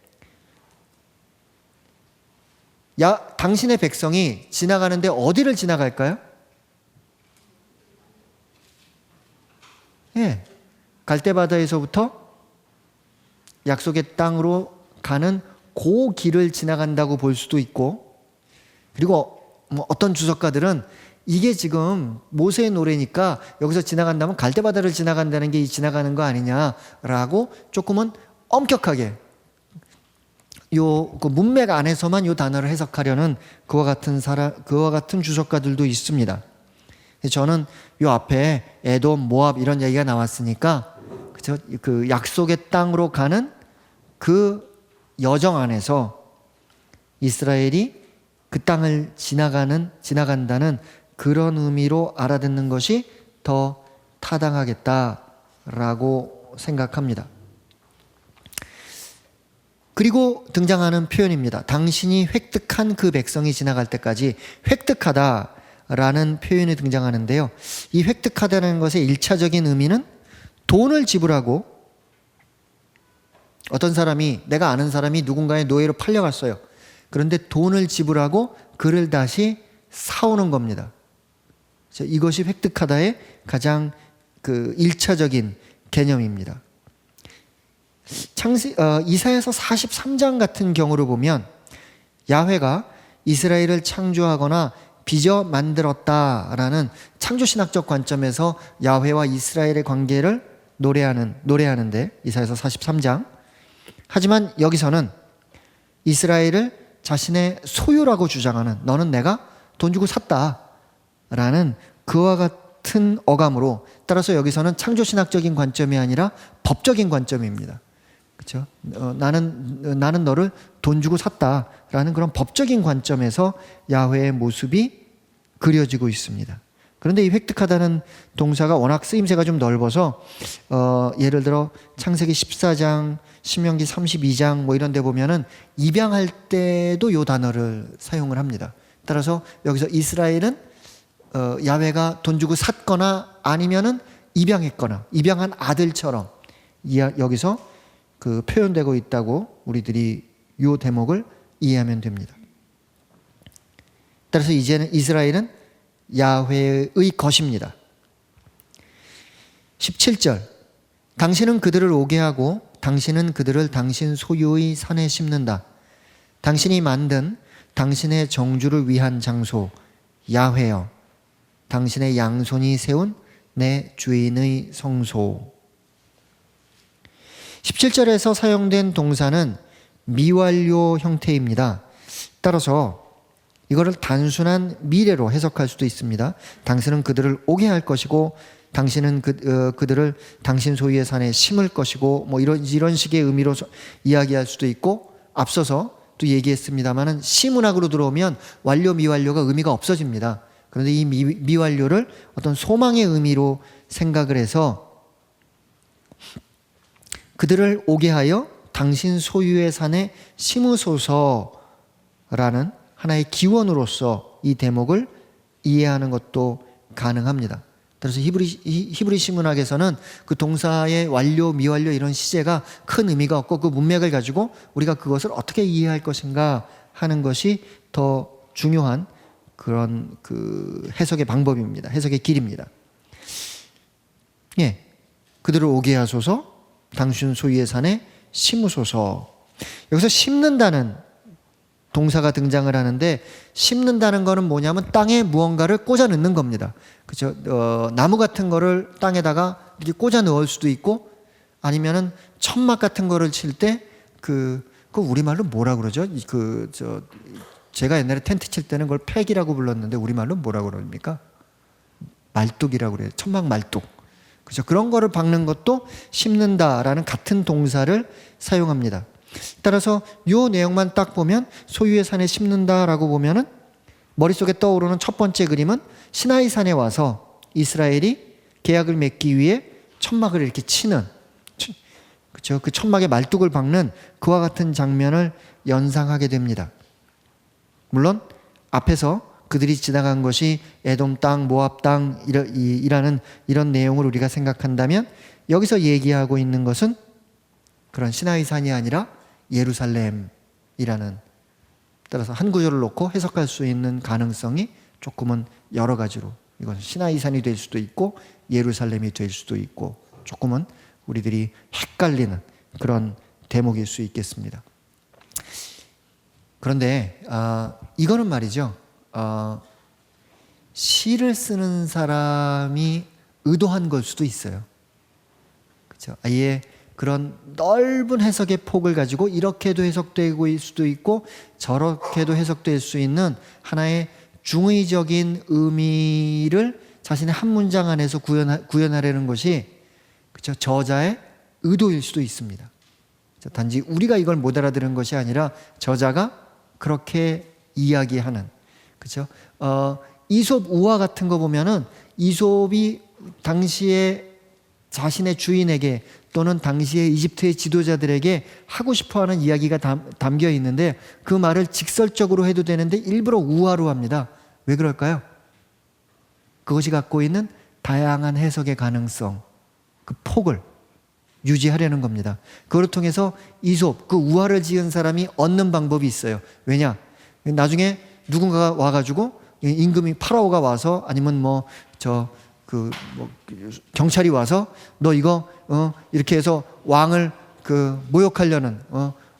당신의 백성이 지나가는데 어디를 지나갈까요? 예, 갈대바다에서부터 약속의 땅으로 가는 그 길을 지나간다고 볼 수도 있고, 그리고 어떤 주석가들은 이게 지금 모세의 노래니까 여기서 지나간다면 갈대바다를 지나간다는 게 이 지나가는 거 아니냐라고 조금은 엄격하게 그 문맥 안에서만 이 단어를 해석하려는 그와 같은 주석가들도 있습니다. 저는 이 앞에 에돔, 모압 이런 얘기가 나왔으니까, 그죠? 그 약속의 땅으로 가는 그 여정 안에서 이스라엘이 그 땅을 지나간다는 그런 의미로 알아듣는 것이 더 타당하겠다라고 생각합니다. 그리고 등장하는 표현입니다. 당신이 획득한 그 백성이 지나갈 때까지, 획득하다라는 표현이 등장하는데요. 이 획득하다는 것의 1차적인 의미는 돈을 지불하고, 어떤 사람이, 내가 아는 사람이 누군가의 노예로 팔려갔어요. 그런데 돈을 지불하고 그를 다시 사오는 겁니다. 이것이 획득하다의 가장 1차적인 개념입니다. 이사야서 43장 같은 경우를 보면 야훼가 이스라엘을 창조하거나 빚어 만들었다라는 창조신학적 관점에서 야훼와 이스라엘의 관계를 노래하는데, 이사야서 43장. 하지만 여기서는 이스라엘을 자신의 소유라고 주장하는, 너는 내가 돈 주고 샀다라는 그와 같은 어감으로, 따라서 여기서는 창조신학적인 관점이 아니라 법적인 관점입니다. 그렇죠? 나는 너를 돈 주고 샀다라는 그런 법적인 관점에서 야훼의 모습이 그려지고 있습니다. 그런데 이 획득하다는 동사가 워낙 쓰임새가 좀 넓어서 예를 들어 창세기 14장, 신명기 32장 뭐 이런 데 보면은 입양할 때도 이 단어를 사용을 합니다. 따라서 여기서 이스라엘은 야훼가 돈 주고 샀거나 아니면은 입양했거나 입양한 아들처럼 여기서 그 표현되고 있다고 우리들이 이 대목을 이해하면 됩니다. 따라서 이제는 이스라엘은 야훼의 것입니다. 17절, 당신은 그들을 오게 하고 당신은 그들을 당신 소유의 산에 심는다. 당신이 만든 당신의 정주를 위한 장소 야훼여, 당신의 양손이 세운 내 주인의 성소. 17절에서 사용된 동사는 미완료 형태입니다. 따라서 이거를 단순한 미래로 해석할 수도 있습니다. 당신은 그들을 오게 할 것이고 당신은 그들을 당신 소유의 산에 심을 것이고 뭐 이런 식의 의미로 이야기할 수도 있고, 앞서서 또 얘기했습니다마는 시문학으로 들어오면 완료 미완료가 의미가 없어집니다. 그런데 이 미완료를 어떤 소망의 의미로 생각을 해서 그들을 오게 하여 당신 소유의 산에 심으소서라는 하나의 기원으로서 이 대목을 이해하는 것도 가능합니다. 따라서 히브리 시문학에서는 그 동사의 완료, 미완료 이런 시제가 큰 의미가 없고 그 문맥을 가지고 우리가 그것을 어떻게 이해할 것인가 하는 것이 더 중요한 그런 그 해석의 방법입니다. 해석의 길입니다. 예, 그들을 오게 하소서, 당신 소유의 산에 심으소서. 여기서 심는다는 동사가 등장을 하는데, 심는다는 거는 뭐냐면 땅에 무언가를 꽂아 넣는 겁니다. 그죠? 나무 같은 거를 땅에다가 이렇게 꽂아 넣을 수도 있고, 아니면은 천막 같은 거를 칠 때 그 우리말로 뭐라 그러죠? 제가 옛날에 텐트 칠 때는 그걸 팩이라고 불렀는데 우리말로 뭐라 그럽니까? 말뚝이라고 그래요. 천막 말뚝. 그죠? 그런 거를 박는 것도 심는다라는 같은 동사를 사용합니다. 따라서 이 내용만 딱 보면 소유의 산에 심는다라고 보면은 머릿속에 떠오르는 첫 번째 그림은 시나이 산에 와서 이스라엘이 계약을 맺기 위해 천막을 이렇게 치는, 그렇죠? 그 천막에 말뚝을 박는 그와 같은 장면을 연상하게 됩니다. 물론 앞에서 그들이 지나간 것이 에돔 땅, 모압 땅이라는 이런 내용을 우리가 생각한다면 여기서 얘기하고 있는 것은 그런 시나이 산이 아니라 예루살렘이라는, 따라서 한 구절을 놓고 해석할 수 있는 가능성이 조금은 여러 가지로, 이건 시나이 산이 될 수도 있고 예루살렘이 될 수도 있고 조금은 우리들이 헷갈리는 그런 대목일 수 있겠습니다. 그런데 이거는 말이죠, 시를 쓰는 사람이 의도한 걸 수도 있어요. 그렇죠? 아예 그런 넓은 해석의 폭을 가지고 이렇게도 해석되고 있을 수도 있고 저렇게도 해석될 수 있는 하나의 중의적인 의미를 자신의 한 문장 안에서 구현하려는 것이, 그렇죠, 저자의 의도일 수도 있습니다. 단지 우리가 이걸 못 알아들은 것이 아니라 저자가 그렇게 이야기하는, 그렇죠? 이솝 우화 같은 거 보면은 이솝이 당시에 자신의 주인에게 또는 당시의 이집트의 지도자들에게 하고 싶어하는 이야기가 담겨 있는데 그 말을 직설적으로 해도 되는데 일부러 우화로 합니다. 왜 그럴까요? 그것이 갖고 있는 다양한 해석의 가능성, 그 폭을 유지하려는 겁니다. 그걸 통해서 이솝, 그 우화를 지은 사람이 얻는 방법이 있어요. 왜냐? 나중에 누군가가 와가지고 임금이 파라오가 와서 아니면 경찰이 와서 너 이거 이렇게 해서 왕을 모욕하려는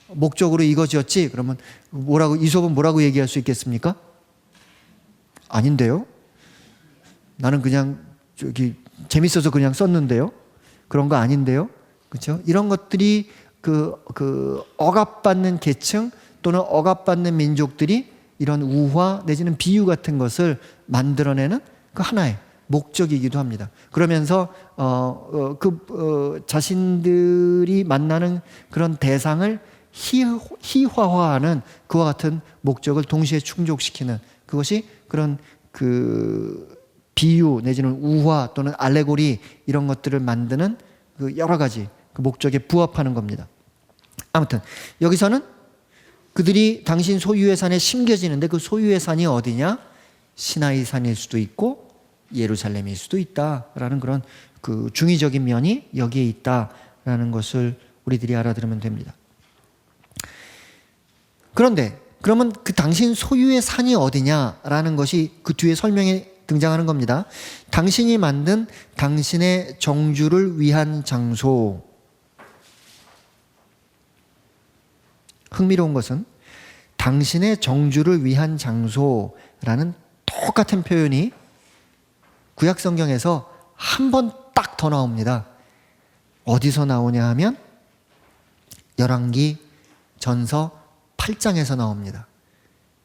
목적으로 이거 지었지? 그러면 이솝은 뭐라고 얘기할 수 있겠습니까? 아닌데요? 나는 그냥 재밌어서 그냥 썼는데요? 그런 거 아닌데요? 그렇죠? 이런 것들이 그 억압받는 계층 또는 억압받는 민족들이 이런 우화 내지는 비유 같은 것을 만들어내는 그 하나의 목적이기도 합니다. 그러면서 자신들이 만나는 그런 대상을 희화화하는 그와 같은 목적을 동시에 충족시키는 그것이 그런 그 비유 내지는 우화 또는 알레고리 이런 것들을 만드는 그 여러 가지 그 목적에 부합하는 겁니다. 아무튼 여기서는 그들이 당신 소유의 산에 심겨지는데 그 소유의 산이 어디냐? 시나이 산일 수도 있고 예루살렘일 수도 있다라는 그런 그 중의적인 면이 여기에 있다라는 것을 우리들이 알아들으면 됩니다. 그런데 그러면 그 당신 소유의 산이 어디냐라는 것이 그 뒤에 설명에 등장하는 겁니다. 당신이 만든 당신의 정주를 위한 장소. 흥미로운 것은 당신의 정주를 위한 장소라는 똑같은 표현이 구약 성경에서 한 번 딱 더 나옵니다. 어디서 나오냐 하면 열왕기 전서 8장에서 나옵니다.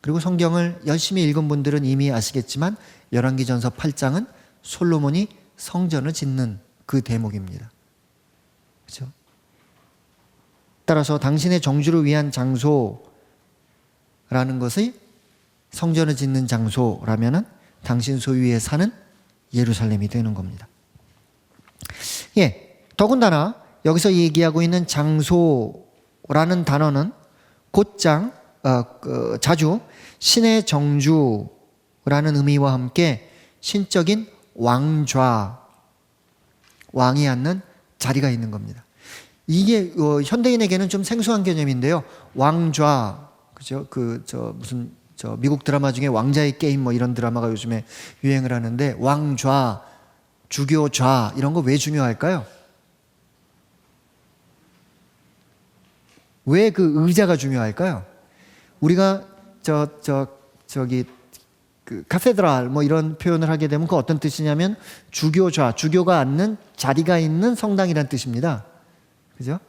그리고 성경을 열심히 읽은 분들은 이미 아시겠지만 열왕기 전서 8장은 솔로몬이 성전을 짓는 그 대목입니다. 그렇죠? 따라서 당신의 정주를 위한 장소라는 것이 성전을 짓는 장소라면은 당신 소유의 산은 예루살렘이 되는 겁니다. 예, 더군다나 여기서 얘기하고 있는 장소라는 단어는 곧장 자주 신의 정주라는 의미와 함께 신적인 왕좌, 왕이 앉는 자리가 있는 겁니다. 이게 현대인에게는 좀 생소한 개념인데요. 왕좌, 그죠? 미국 드라마 중에 왕자의 게임 뭐 이런 드라마가 요즘에 유행을 하는데 왕좌, 주교좌 이런 거 왜 중요할까요? 왜 그 의자가 중요할까요? 우리가 그 카테드랄 뭐 이런 표현을 하게 되면 그 어떤 뜻이냐면 주교좌, 주교가 앉는 자리가 있는 성당이란 뜻입니다. 그죠?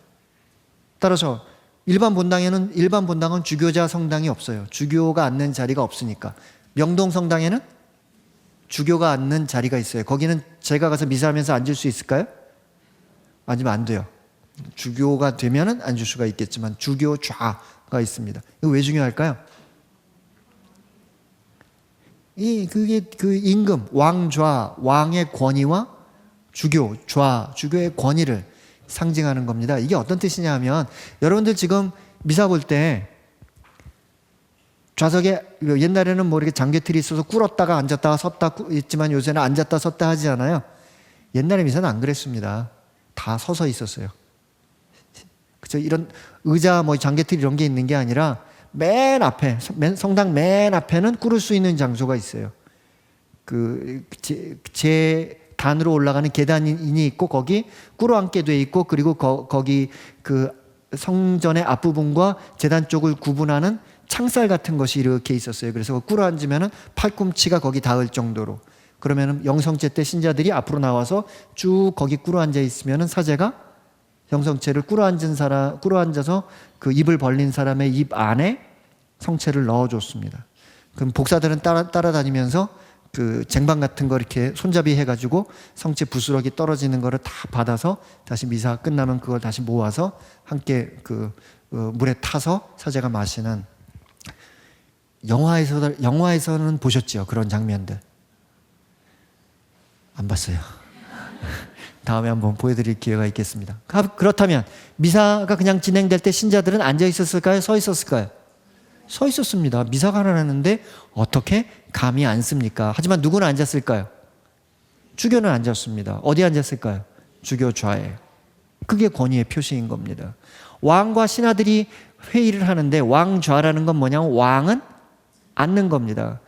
따라서 일반 본당은 주교자 성당이 없어요. 주교가 앉는 자리가 없으니까. 명동 성당에는 주교가 앉는 자리가 있어요. 거기는 제가 가서 미사하면서 앉을 수 있을까요? 앉으면 안 돼요. 주교가 되면은 앉을 수가 있겠지만 주교좌가 있습니다. 이거 왜 중요할까요? 그게 그 임금, 왕좌, 왕의 권위와 주교의 권위를 상징하는 겁니다. 이게 어떤 뜻이냐 하면 여러분들 지금 미사 볼 때 좌석에 옛날에는 뭐 이렇게 장개틀이 있어서 꿇었다가 앉았다가 섰다 있지만 요새는 앉았다 섰다 하지 않아요. 옛날에 미사는 안 그랬습니다. 다 서서 있었어요. 그죠? 이런 의자 뭐 장개틀 이런 게 있는 게 아니라 맨 앞에 성당 맨 앞에는 꿇을 수 있는 장소가 있어요. 제 단으로 올라가는 계단이 있고 거기 꿇어앉게 돼 있고 그리고 거기 그 성전의 앞부분과 제단 쪽을 구분하는 창살 같은 것이 이렇게 있었어요. 그래서 꿇어앉으면은 팔꿈치가 거기 닿을 정도로. 그러면은 영성체 때 신자들이 앞으로 나와서 쭉 거기 꿇어앉아 있으면은 사제가 영성체를 꿇어앉아서 그 입을 벌린 사람의 입 안에 성체를 넣어줬습니다. 그럼 복사들은 따라다니면서 그 쟁반 같은 거 이렇게 손잡이 해가지고 성체 부스러기 떨어지는 거를 다 받아서 다시 미사 끝나면 그걸 다시 모아서 함께 물에 타서 사제가 마시는. 영화에서는 보셨죠? 그런 장면들. 안 봤어요. 다음에 한번 보여드릴 기회가 있겠습니다. 그렇다면 미사가 그냥 진행될 때 신자들은 앉아 있었을까요? 서 있었을까요? 서 있었습니다. 미사가 하는데 어떻게 감히 앉습니까? 하지만 누구는 앉았을까요? 주교는 앉았습니다. 어디 앉았을까요? 주교좌에. 그게 권위의 표시인 겁니다. 왕과 신하들이 회의를 하는데 왕좌라는 건 뭐냐면 왕은 앉는 겁니다.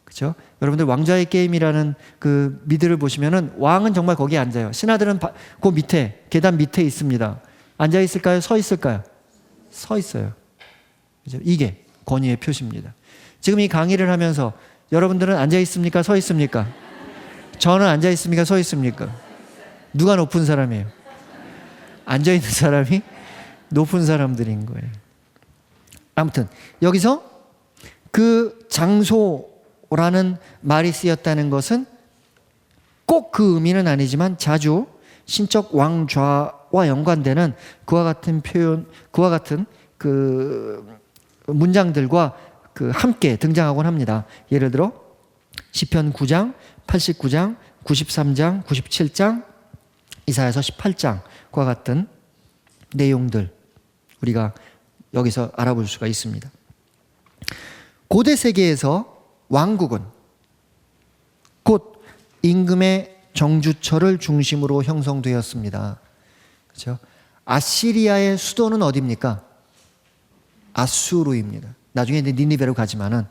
그렇죠? 여러분들 왕좌의 게임이라는 그 미드를 보시면은 왕은 정말 거기에 앉아요. 신하들은 그 밑에 계단 밑에 있습니다. 앉아 있을까요? 서 있을까요? 서 있어요. 그렇죠? 이게 권위의 표시입니다. 지금 이 강의를 하면서 여러분들은 앉아 있습니까? 서 있습니까? 저는 앉아 있습니까? 서 있습니까? 누가 높은 사람이에요? 앉아 있는 사람이 높은 사람들인 거예요. 아무튼 여기서 그 장소라는 말이 쓰였다는 것은 꼭 그 의미는 아니지만 자주 신적 왕좌와 연관되는 그와 같은 표현, 그와 같은 그 문장들과 그 함께 등장하곤 합니다. 예를 들어 시편 9장, 89장, 93장, 97장, 이사야서 18장과 같은 내용들 우리가 여기서 알아볼 수가 있습니다. 고대 세계에서 왕국은 곧 임금의 정주처를 중심으로 형성되었습니다. 그렇죠? 아시리아의 수도는 어디입니까? 아수르입니다. 나중에 니니베로 가지만은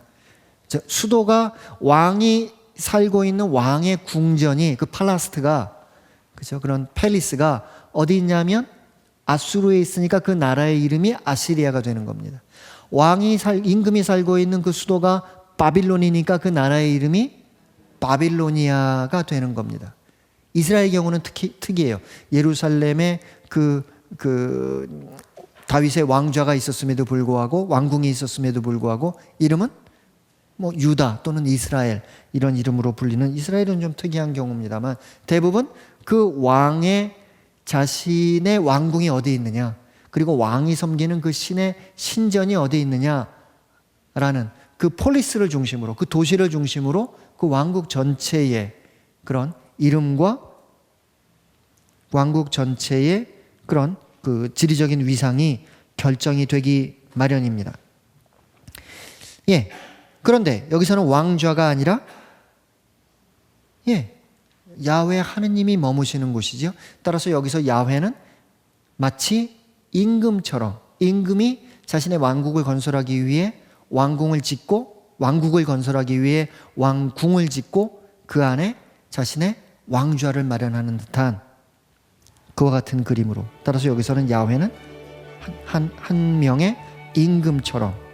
수도가 왕이 살고 있는 왕의 궁전이 그 팔라스트가 그렇죠? 그런 팰리스가 어디 있냐면 아수르에 있으니까 그 나라의 이름이 아시리아가 되는 겁니다. 임금이 살고 있는 그 수도가 바빌론이니까 그 나라의 이름이 바빌로니아가 되는 겁니다. 이스라엘 경우는 특이해요. 예루살렘에 그 다윗의 왕좌가 있었음에도 불구하고 왕궁이 있었음에도 불구하고 이름은 뭐 유다 또는 이스라엘 이런 이름으로 불리는 이스라엘은 좀 특이한 경우입니다만 대부분 그 왕의 자신의 왕궁이 어디 있느냐 그리고 왕이 섬기는 그 신의 신전이 어디 있느냐라는 그 폴리스를 중심으로 그 도시를 중심으로 그 왕국 전체의 그런 이름과 왕국 전체의 그런 그 지리적인 위상이 결정이 되기 마련입니다. 예. 그런데 여기서는 왕좌가 아니라 야훼 하느님이 머무시는 곳이죠. 따라서 여기서 야훼는 마치 임금처럼 임금이 자신의 왕국을 건설하기 위해 왕궁을 짓고 왕국을 건설하기 위해 왕궁을 짓고 그 안에 자신의 왕좌를 마련하는 듯한 그와 같은 그림으로 따라서 여기서는 야훼는 한 명의 임금처럼